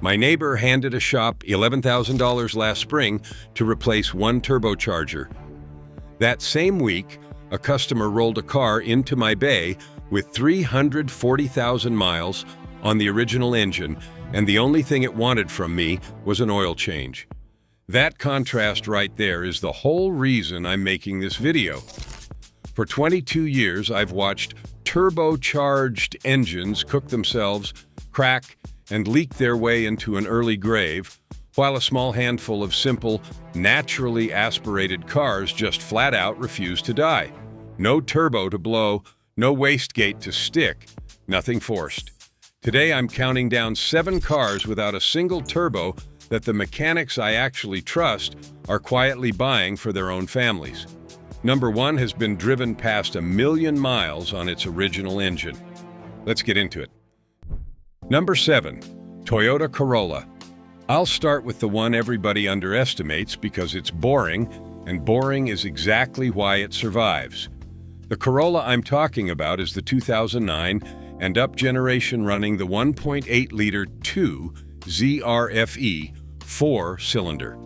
My neighbor handed a shop $11,000 last spring to replace one turbocharger. That same week, a customer rolled a car into my bay with 340,000 miles on the original engine, and the only thing it wanted from me was an oil change. That contrast right there is the whole reason I'm making this video. For 22 years, I've watched turbocharged engines cook themselves, crack, and leak their way into an early grave, while a small handful of simple, naturally aspirated cars just flat out refuse to die. No turbo to blow, no wastegate to stick, nothing forced. Today I'm counting down 7 cars without a single turbo that the mechanics I actually trust are quietly buying for their own families. Number 1 has been driven past 1 million miles on its original engine. Let's get into it. Number 7, Toyota Corolla. I'll start with the one everybody underestimates because it's boring, and boring is exactly why it survives. The Corolla I'm talking about is the 2009 and up generation running the 1.8-liter 2 ZRFE 4-cylinder.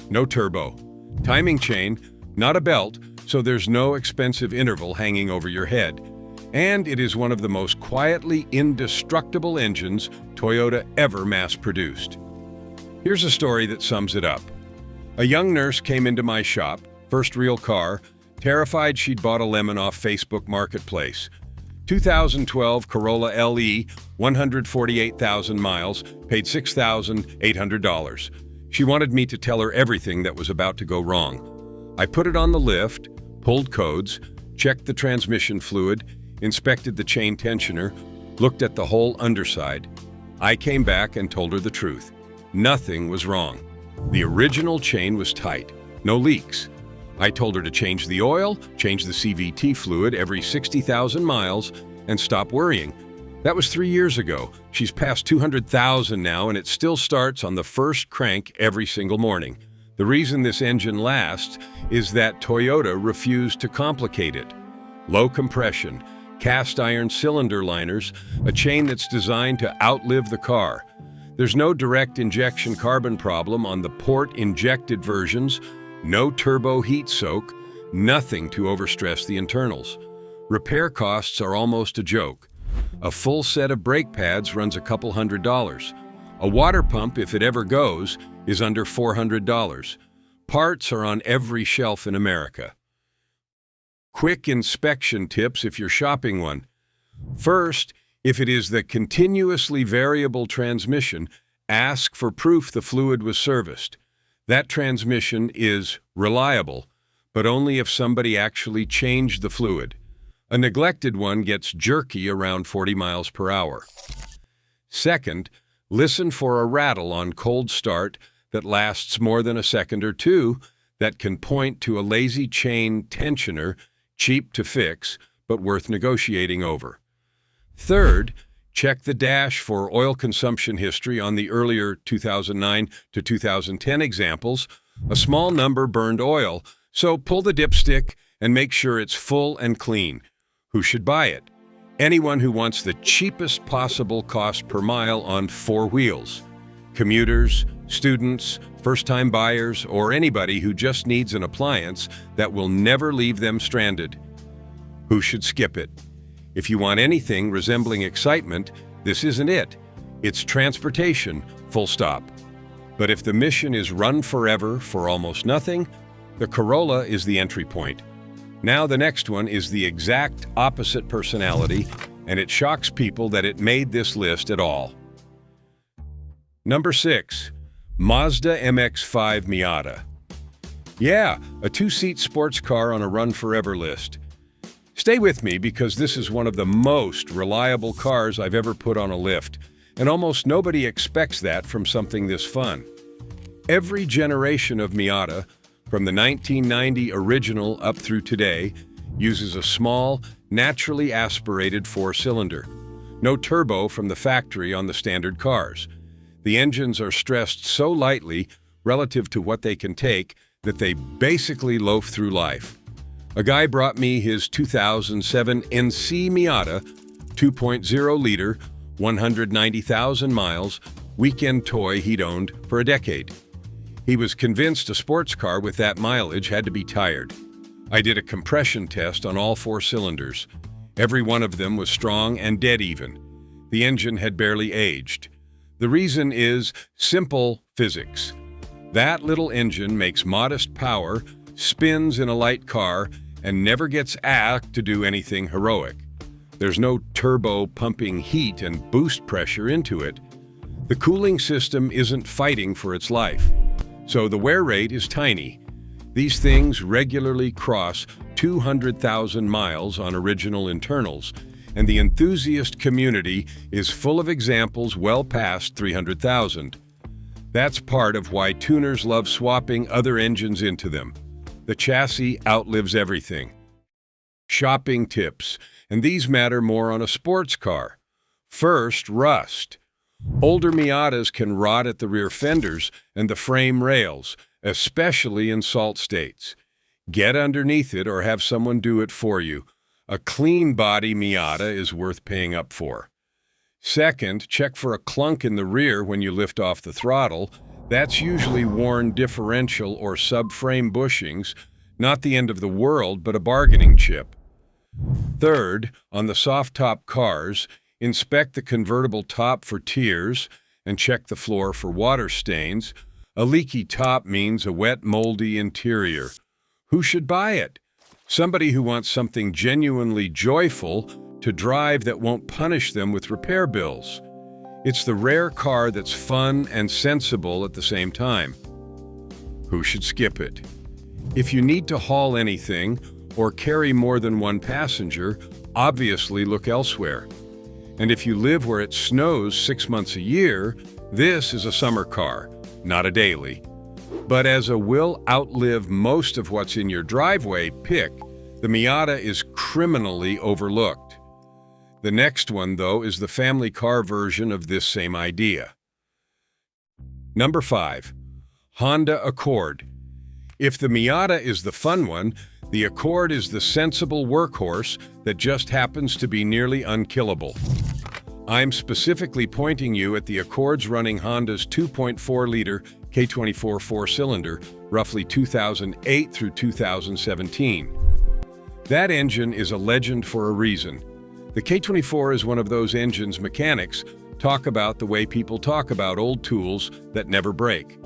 No turbo. Timing chain, not a belt, so there's no expensive interval hanging over your head. And it is one of the most quietly indestructible engines Toyota ever mass-produced. Here's a story that sums it up. A young nurse came into my shop, first real car, terrified she'd bought a lemon off Facebook Marketplace. 2012 Corolla LE, 148,000 miles, paid $6,800. She wanted me to tell her everything that was about to go wrong. I put it on the lift, pulled codes, checked the transmission fluid, inspected the chain tensioner, looked at the whole underside. I came back and told her the truth. Nothing was wrong. The original chain was tight, no leaks. I told her to change the oil, change the CVT fluid every 60,000 miles, and stop worrying. That was 3 years ago. She's past 200,000 now, and it still starts on the first crank every single morning. The reason this engine lasts is that Toyota refused to complicate it. Low compression, cast iron cylinder liners, a chain that's designed to outlive the car. There's no direct injection carbon problem on the port-injected versions, no turbo heat soak, nothing to overstress the internals. Repair costs are almost a joke. A full set of brake pads runs a couple $100. A water pump, if it ever goes, is under $400. Parts are on every shelf in America. Quick inspection tips if you're shopping one. First, if it is the continuously variable transmission, ask for proof the fluid was serviced. That transmission is reliable, but only if somebody actually changed the fluid. A neglected one gets jerky around 40 miles per hour. Second, listen for a rattle on cold start that lasts more than a second or two that can point to a lazy chain tensioner, cheap to fix, but worth negotiating over. Third, check the dash for oil consumption history on the earlier 2009 to 2010 examples. A small number burned oil, so pull the dipstick and make sure it's full and clean. Who should buy it? Anyone who wants the cheapest possible cost per mile on 4 wheels. Commuters, students, first-time buyers, or anybody who just needs an appliance that will never leave them stranded. Who should skip it? If you want anything resembling excitement, this isn't it. It's transportation, full stop. But if the mission is run forever for almost nothing, the Corolla is the entry point. Now the next one is the exact opposite personality, and it shocks people that it made this list at all. Number 6, Mazda MX-5 Miata. Yeah, a 2-seat sports car on a run forever list. Stay with me because this is one of the most reliable cars I've ever put on a lift, and almost nobody expects that from something this fun. Every generation of Miata, from the 1990 original up through today, uses a small, naturally aspirated 4-cylinder. No turbo from the factory on the standard cars. The engines are stressed so lightly relative to what they can take that they basically loaf through life. A guy brought me his 2007 NC Miata, 2.0-liter, 190,000 miles, weekend toy he'd owned for a decade. He was convinced a sports car with that mileage had to be tired. I did a compression test on all 4 cylinders. Every one of them was strong and dead even. The engine had barely aged. The reason is simple physics. That little engine makes modest power, spins in a light car, and never gets asked to do anything heroic. There's no turbo pumping heat and boost pressure into it. The cooling system isn't fighting for its life, so the wear rate is tiny. These things regularly cross 200,000 miles on original internals, and the enthusiast community is full of examples well past 300,000. That's part of why tuners love swapping other engines into them. The chassis outlives everything. Shopping tips, and these matter more on a sports car. First, rust. Older Miatas can rot at the rear fenders and the frame rails, especially in salt states. Get underneath it or have someone do it for you. A clean body Miata is worth paying up for. Second, check for a clunk in the rear when you lift off the throttle. That's usually worn differential or subframe bushings, not the end of the world, but a bargaining chip. Third, on the soft-top cars, inspect the convertible top for tears and check the floor for water stains. A leaky top means a wet, moldy interior. Who should buy it? Somebody who wants something genuinely joyful to drive that won't punish them with repair bills. It's the rare car that's fun and sensible at the same time. Who should skip it? If you need to haul anything or carry more than one passenger, obviously look elsewhere. And if you live where it snows 6 months a year, this is a summer car, not a daily. But as a will outlive most of what's in your driveway pick, the Miata is criminally overlooked. The next one, though, is the family car version of this same idea. Number 5. Honda Accord. If the Miata is the fun one, the Accord is the sensible workhorse that just happens to be nearly unkillable. I'm specifically pointing you at the Accord's running Honda's 2.4-liter K24 4-cylinder, roughly 2008 through 2017. That engine is a legend for a reason. The K24 is one of those engines mechanics talk about the way people talk about old tools that never break.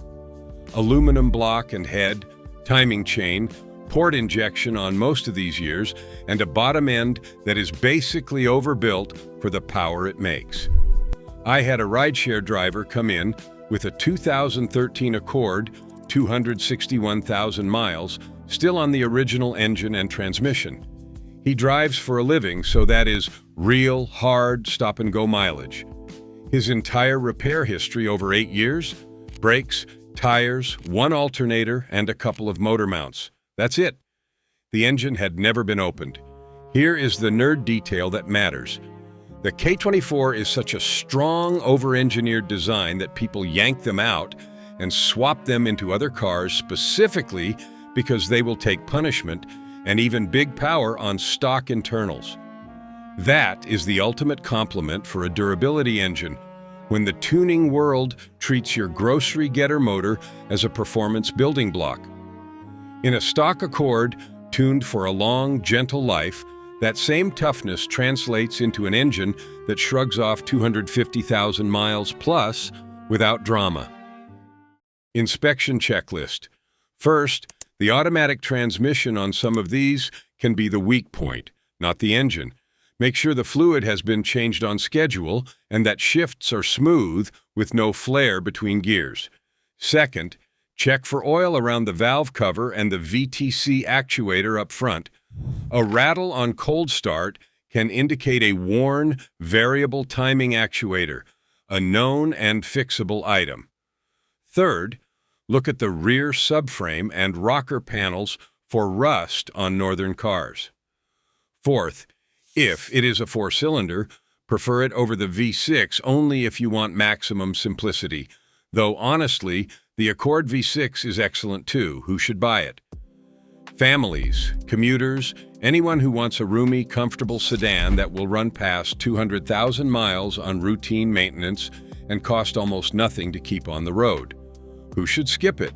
Aluminum block and head, timing chain, port injection on most of these years, and a bottom end that is basically overbuilt for the power it makes. I had a rideshare driver come in with a 2013 Accord, 261,000 miles, still on the original engine and transmission. He drives for a living, so that is real, hard, stop-and-go mileage. His entire repair history over 8 years? Brakes, tires, one alternator, and a couple of motor mounts. That's it. The engine had never been opened. Here is the nerd detail that matters. The K24 is such a strong, over-engineered design that people yank them out and swap them into other cars specifically because they will take punishment and even big power on stock internals. That is the ultimate compliment for a durability engine, when the tuning world treats your grocery getter motor as a performance building block. In a stock Accord, tuned for a long, gentle life, that same toughness translates into an engine that shrugs off 250,000 miles plus without drama. Inspection checklist. First, the automatic transmission on some of these can be the weak point, not the engine. Make sure the fluid has been changed on schedule and that shifts are smooth with no flare between gears. Second, check for oil around the valve cover and the VTC actuator up front. A rattle on cold start can indicate a worn, variable timing actuator, a known and fixable item. Third, look at the rear subframe and rocker panels for rust on northern cars. Fourth, if it is a 4-cylinder, prefer it over the V6 only if you want maximum simplicity, though honestly, the Accord V6 is excellent too. Who should buy it? Families, commuters, anyone who wants a roomy, comfortable sedan that will run past 200,000 miles on routine maintenance and cost almost nothing to keep on the road. Who should skip it?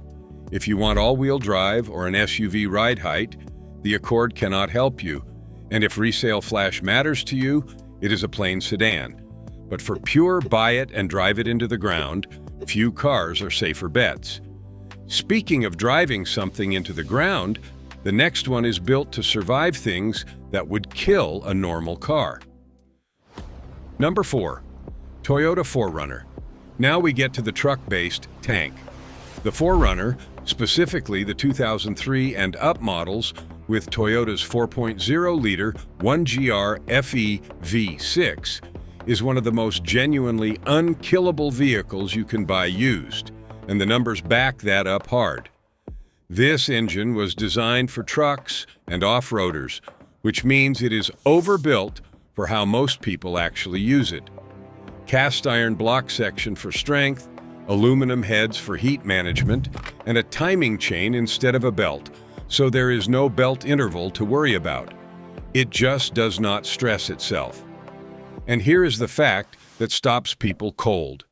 If you want all-wheel drive or an SUV ride height, the Accord cannot help you. And if resale flash matters to you, it is a plain sedan. But for pure buy it and drive it into the ground, few cars are safer bets. Speaking of driving something into the ground, the next one is built to survive things that would kill a normal car. Number 4. Toyota 4Runner. Now we get to the truck-based tank. The 4Runner, specifically the 2003 and up models with Toyota's 4.0-liter 1GR FE V6, is one of the most genuinely unkillable vehicles you can buy used, and the numbers back that up hard. This engine was designed for trucks and off-roaders, which means it is overbuilt for how most people actually use it. Cast iron block section for strength, aluminum heads for heat management, and a timing chain instead of a belt, so there is no belt interval to worry about. It just does not stress itself. And here is the fact that stops people cold.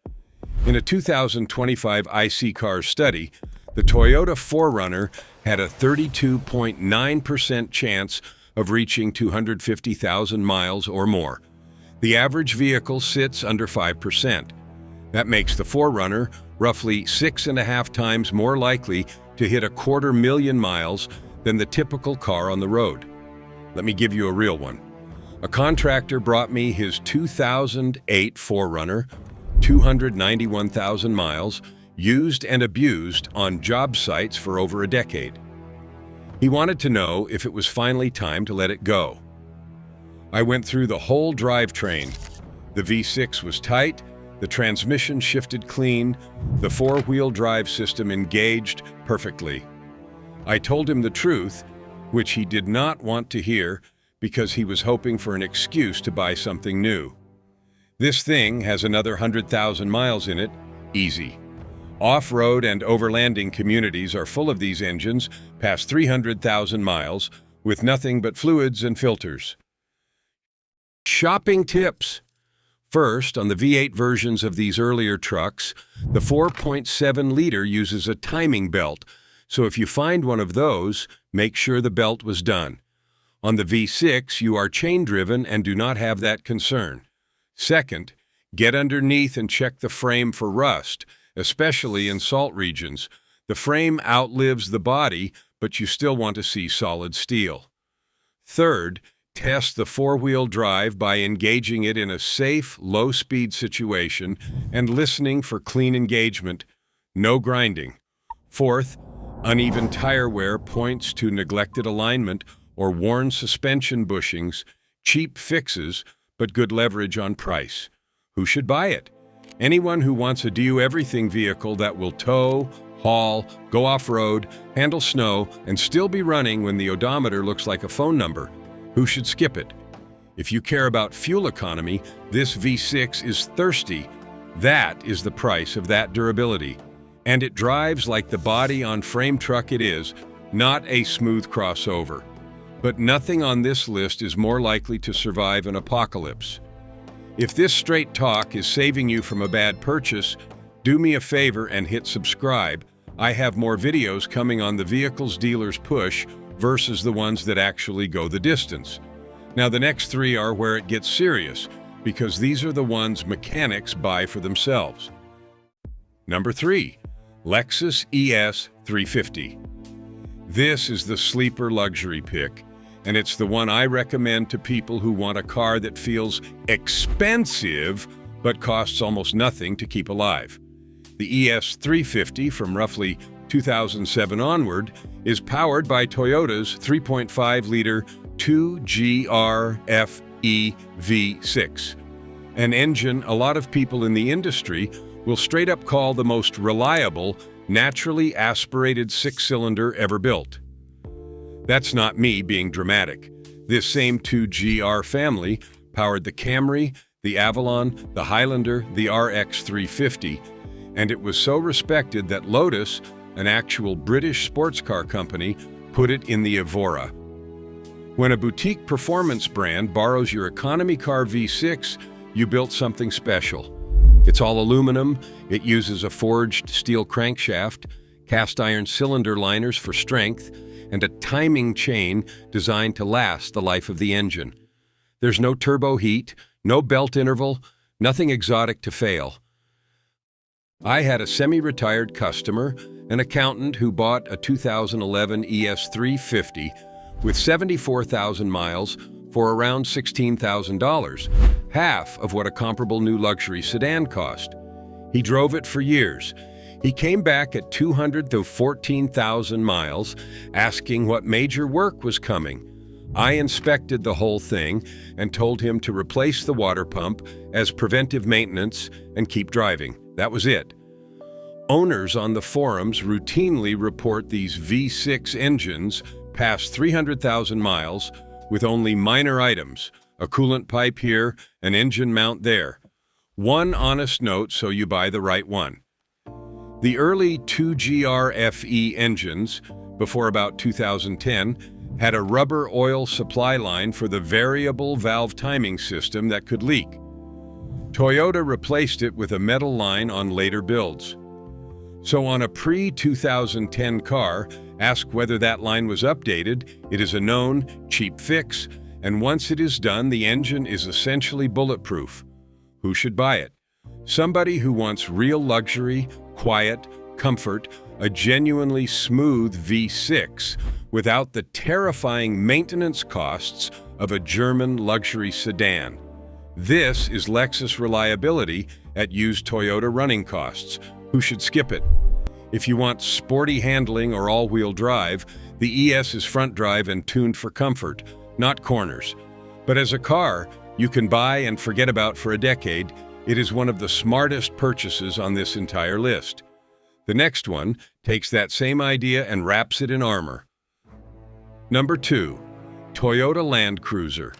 In a 2025 IC Cars study, the Toyota 4Runner had a 32.9% chance of reaching 250,000 miles or more. The average vehicle sits under 5%. That makes the 4Runner roughly 6.5 times more likely to hit 250,000 miles than the typical car on the road. Let me give you a real one. A contractor brought me his 2008 4Runner, 291,000 miles, used and abused on job sites for over a decade. He wanted to know if it was finally time to let it go. I went through the whole drivetrain. The V6 was tight, the transmission shifted clean, the four-wheel drive system engaged perfectly. I told him the truth, which he did not want to hear because he was hoping for an excuse to buy something new. This thing has another 100,000 miles in it, easy. Off-road and overlanding communities are full of these engines past 300,000 miles with nothing but fluids and filters. Shopping tips. First, on the V8 versions of these earlier trucks, the 4.7-liter uses a timing belt, so if you find one of those, make sure the belt was done. On the V6, you are chain-driven and do not have that concern. Second, get underneath and check the frame for rust, especially in salt regions. The frame outlives the body, but you still want to see solid steel. Third, test the four-wheel drive by engaging it in a safe, low-speed situation and listening for clean engagement, no grinding. Fourth, uneven tire wear points to neglected alignment or worn suspension bushings, cheap fixes, but good leverage on price. Who should buy it? Anyone who wants a do-everything vehicle that will tow, haul, go off-road, handle snow, and still be running when the odometer looks like a phone number. Who should skip it? If you care about fuel economy, this V6 is thirsty. That is the price of that durability. And it drives like the body-on-frame truck it is, not a smooth crossover. But nothing on this list is more likely to survive an apocalypse. If this straight talk is saving you from a bad purchase, do me a favor and hit subscribe. I have more videos coming on the vehicles dealers push versus the ones that actually go the distance. Now the next three are where it gets serious, because these are the ones mechanics buy for themselves. Number 3. Lexus ES 350. This is the sleeper luxury pick, and it's the one I recommend to people who want a car that feels expensive but costs almost nothing to keep alive. The ES 350 from roughly 2007 onward is powered by Toyota's 3.5-liter 2GR FE V6, an engine a lot of people in the industry will straight up call the most reliable, naturally aspirated six-cylinder ever built. That's not me being dramatic. This same 2GR family powered the Camry, the Avalon, the Highlander, the RX 350, and it was so respected that Lotus, an actual British sports car company, put it in the Evora. When a boutique performance brand borrows your economy car V6, you built something special. It's all aluminum, it uses a forged steel crankshaft, cast iron cylinder liners for strength, and a timing chain designed to last the life of the engine. There's no turbo heat, no belt interval, nothing exotic to fail. I had a semi-retired customer, an accountant who bought a 2011 ES 350 with 74,000 miles for around $16,000, half of what a comparable new luxury sedan cost. He drove it for years. He came back at 214,000 miles, asking what major work was coming. I inspected the whole thing and told him to replace the water pump as preventive maintenance and keep driving. That was it. Owners on the forums routinely report these V6 engines past 300,000 miles with only minor items, a coolant pipe here, an engine mount there. One honest note so you buy the right one. The early 2GR-FE engines, before about 2010, had a rubber oil supply line for the variable valve timing system that could leak. Toyota replaced it with a metal line on later builds. So on a pre-2010 car, ask whether that line was updated. It is a known, cheap fix, and once it is done, the engine is essentially bulletproof. Who should buy it? Somebody who wants real luxury, quiet, comfort, a genuinely smooth V6 without the terrifying maintenance costs of a German luxury sedan. This is Lexus reliability at used Toyota running costs. Who should skip it? If you want sporty handling or all-wheel drive, the ES is front drive and tuned for comfort, not corners. But as a car you can buy and forget about for a decade, it is one of the smartest purchases on this entire list. The next one takes that same idea and wraps it in armor. Number 2. Toyota Land Cruiser.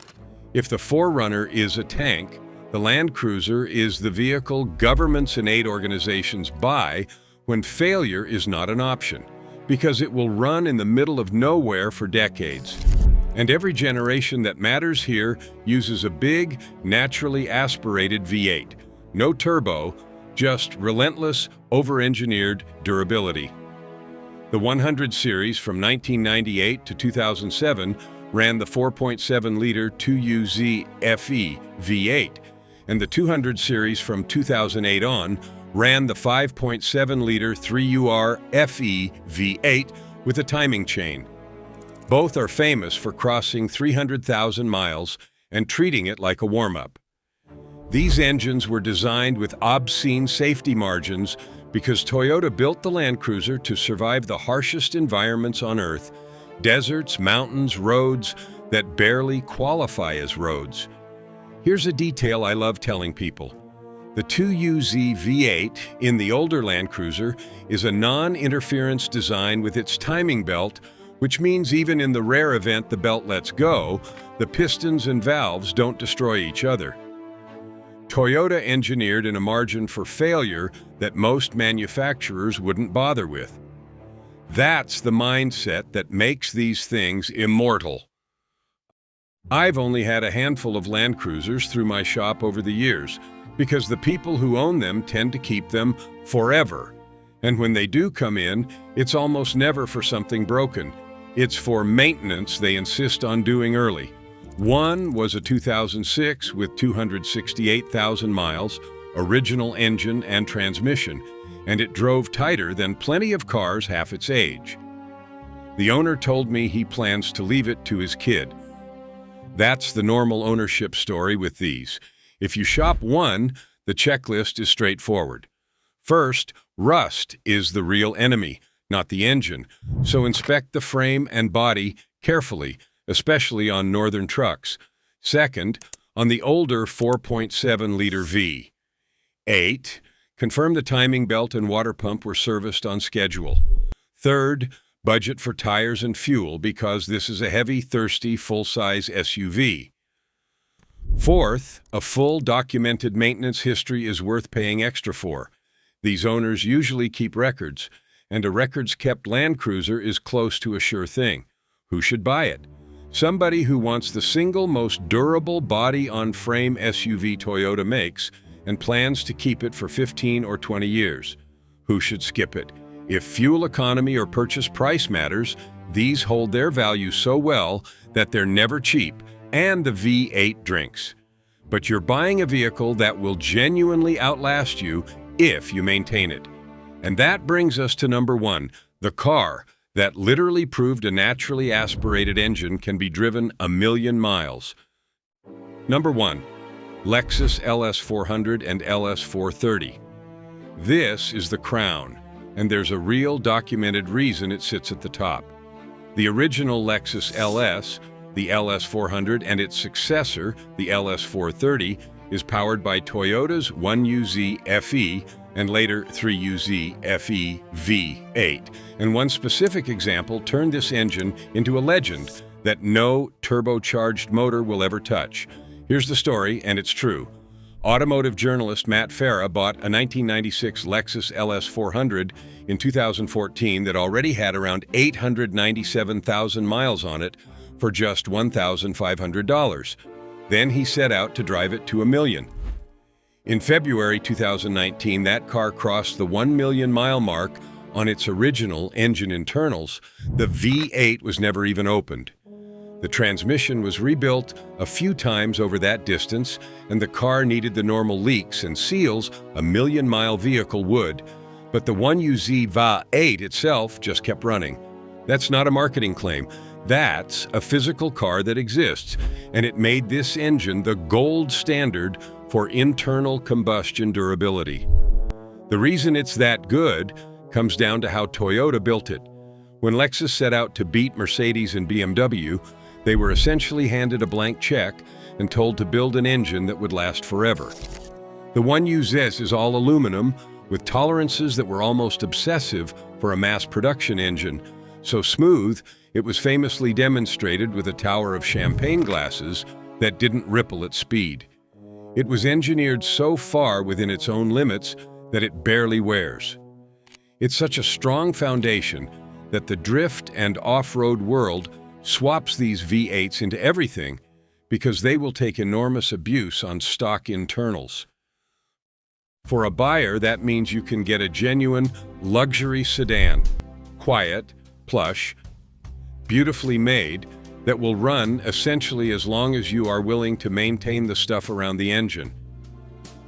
If the Forerunner is a tank, the Land Cruiser is the vehicle governments and aid organizations buy when failure is not an option, because it will run in the middle of nowhere for decades. And every generation that matters here uses a big, naturally aspirated V8. No turbo, just relentless, over-engineered durability. The 100 series from 1998 to 2007 ran the 4.7-liter 2UZ FE V8, and the 200 series from 2008 on ran the 5.7-liter 3UR FE V8 with a timing chain. Both are famous for crossing 300,000 miles and treating it like a warm-up. These engines were designed with obscene safety margins because Toyota built the Land Cruiser to survive the harshest environments on Earth, deserts, mountains, roads that barely qualify as roads. Here's a detail I love telling people. The 2UZ V8 in the older Land Cruiser is a non-interference design with its timing belt, which means even in the rare event the belt lets go, the pistons and valves don't destroy each other. Toyota engineered in a margin for failure that most manufacturers wouldn't bother with. That's the mindset that makes these things immortal. I've only had a handful of Land Cruisers through my shop over the years, because the people who own them tend to keep them forever. And when they do come in, it's almost never for something broken. It's for maintenance they insist on doing early. One was a 2006 with 268,000 miles, original engine and transmission, and it drove tighter than plenty of cars half its age. The owner told me he plans to leave it to his kid. That's the normal ownership story with these. If you shop one, the checklist is straightforward. First, rust is the real enemy, not the engine, so inspect the frame and body carefully, especially on northern trucks. Second, on the older 4.7-liter V. 8. Confirm the timing belt and water pump were serviced on schedule. Third, budget for tires and fuel because this is a heavy, thirsty, full-size SUV. Fourth, a full documented maintenance history is worth paying extra for. These owners usually keep records, and a records-kept Land Cruiser is close to a sure thing. Who should buy it? Somebody who wants the single most durable body-on-frame SUV Toyota makes and plans to keep it for 15 or 20 years. Who should skip it? If fuel economy or purchase price matters, these hold their value so well that they're never cheap, and the V8 drinks. But you're buying a vehicle that will genuinely outlast you if you maintain it. And that brings us to number one, the car that literally proved a naturally aspirated engine can be driven 1,000,000 miles. Number one, Lexus LS 400 and LS 430. This is the crown, and there's a real documented reason it sits at the top. The original Lexus LS, the LS 400, and its successor, the LS 430, is powered by Toyota's 1UZ FE and later 3UZ FE V8. And one specific example turned this engine into a legend that no turbocharged motor will ever touch. Here's the story, and it's true. Automotive journalist Matt Farah bought a 1996 Lexus LS 400 in 2014 that already had around 897,000 miles on it for just $1,500. Then he set out to drive it to 1,000,000. In February 2019, that car crossed the 1,000,000-mile mark on its original engine internals. The V8 was never even opened. The transmission was rebuilt a few times over that distance, and the car needed the normal leaks and seals a 1,000,000-mile vehicle would. But the 1UZ Va8 itself just kept running. That's not a marketing claim. That's a physical car that exists, and it made this engine the gold standard for internal combustion durability. The reason it's that good comes down to how Toyota built it. When Lexus set out to beat Mercedes and BMW, they were essentially handed a blank check and told to build an engine that would last forever. The 1UZ is all aluminum, with tolerances that were almost obsessive for a mass production engine. So smooth, it was famously demonstrated with a tower of champagne glasses that didn't ripple at speed. It was engineered so far within its own limits that it barely wears. It's such a strong foundation that the drift and off-road world swaps these V8s into everything because they will take enormous abuse on stock internals. For a buyer, that means you can get a genuine luxury sedan, quiet, plush, beautifully made, that will run essentially as long as you are willing to maintain the stuff around the engine.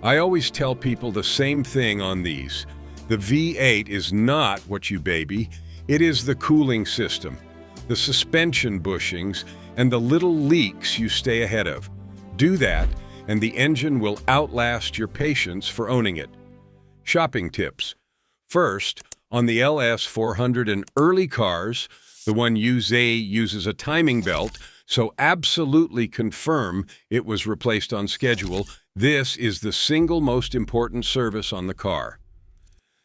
I always tell people the same thing on these. The V8 is not what you baby, it is the cooling system, the suspension bushings, and the little leaks you stay ahead of. Do that, and the engine will outlast your patience for owning it. Shopping tips. First, on the LS 400 and early cars, the 1UZ uses a timing belt, so absolutely confirm it was replaced on schedule. This is the single most important service on the car.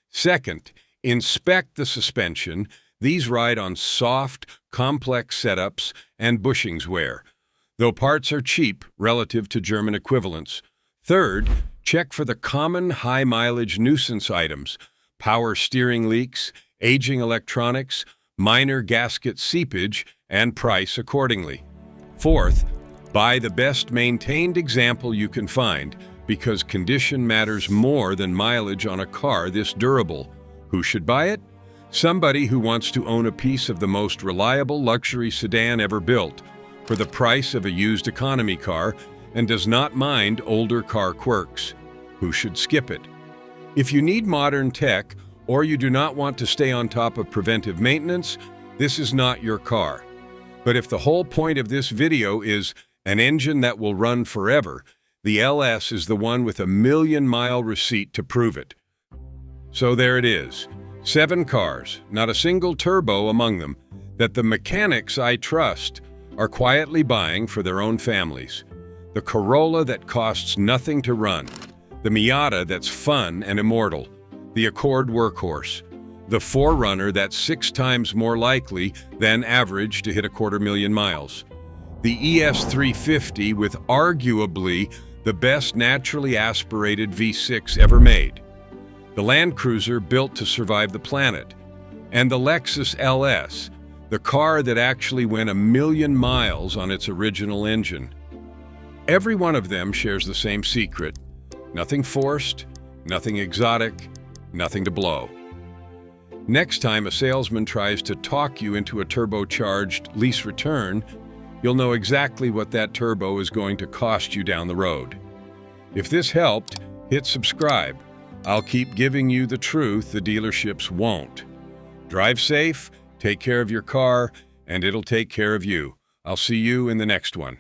Second, inspect the suspension. These ride on soft, complex setups and bushings wear, though parts are cheap relative to German equivalents. Third, check for the common high-mileage nuisance items, power steering leaks, aging electronics, minor gasket seepage, and price accordingly. Fourth, buy the best maintained example you can find because condition matters more than mileage on a car this durable. Who should buy it? Somebody who wants to own a piece of the most reliable luxury sedan ever built for the price of a used economy car and does not mind older car quirks. Who should skip it? If you need modern tech or you do not want to stay on top of preventive maintenance, this is not your car. But if the whole point of this video is an engine that will run forever, the LS is the one with a 1,000,000-mile receipt to prove it. So there it is. 7 cars, not a single turbo among them, that the mechanics I trust are quietly buying for their own families. The Corolla that costs nothing to run, the Miata that's fun and immortal, the Accord workhorse, the 4Runner that's 6 times more likely than average to hit 250,000 miles, the ES 350 with arguably the best naturally aspirated V6 ever made, the Land Cruiser built to survive the planet, and the Lexus LS, the car that actually went 1,000,000 miles on its original engine. Every one of them shares the same secret. Nothing forced, nothing exotic, nothing to blow. Next time a salesman tries to talk you into a turbocharged lease return, you'll know exactly what that turbo is going to cost you down the road. If this helped, hit subscribe. I'll keep giving you the truth the dealerships won't. Drive safe, take care of your car, and it'll take care of you. I'll see you in the next one.